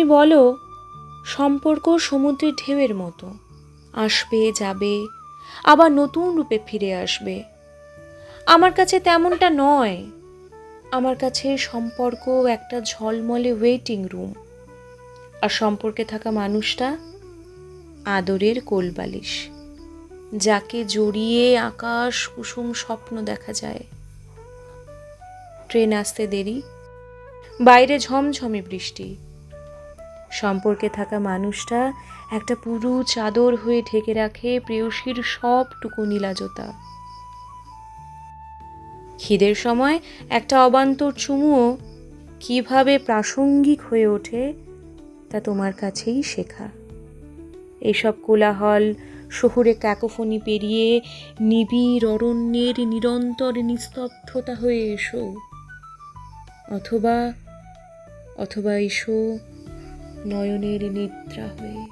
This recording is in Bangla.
তুমি বলো সম্পর্ক সমুদ্রের ঢেউয়ের মতো, আসবে যাবে, আবার নতুন রূপে ফিরে আসবে। আমার কাছে তেমনটা নয়। আমার কাছে সম্পর্ক একটা ঝলমলে ওয়েটিং রুম, আর সম্পর্কে থাকা মানুষটা আদরের কোলবালিশ, যাকে জড়িয়ে আকাশ কুসুম স্বপ্ন দেখা যায়। ট্রেন আসতে দেরি, বাইরে ঝমঝমে বৃষ্টি, সম্পর্কে থাকা মানুষটা একটা পুরু চাদর হয়ে ঢেকে রাখে প্রেয়সীর সবটুকু নীলাজতা। খিদের সময় একটা অবান্তর চুমুও কিভাবে প্রাসঙ্গিক হয়ে ওঠে তা তোমার কাছেই শেখা। এইসব কোলাহল শহুরে ক্যাকোফোনি পেরিয়ে নিবিড় অরণ্যের নিরন্তর নিস্তব্ধতা হয়ে এসো, অথবা এসো নয়নের নিদ্রা হয়ে।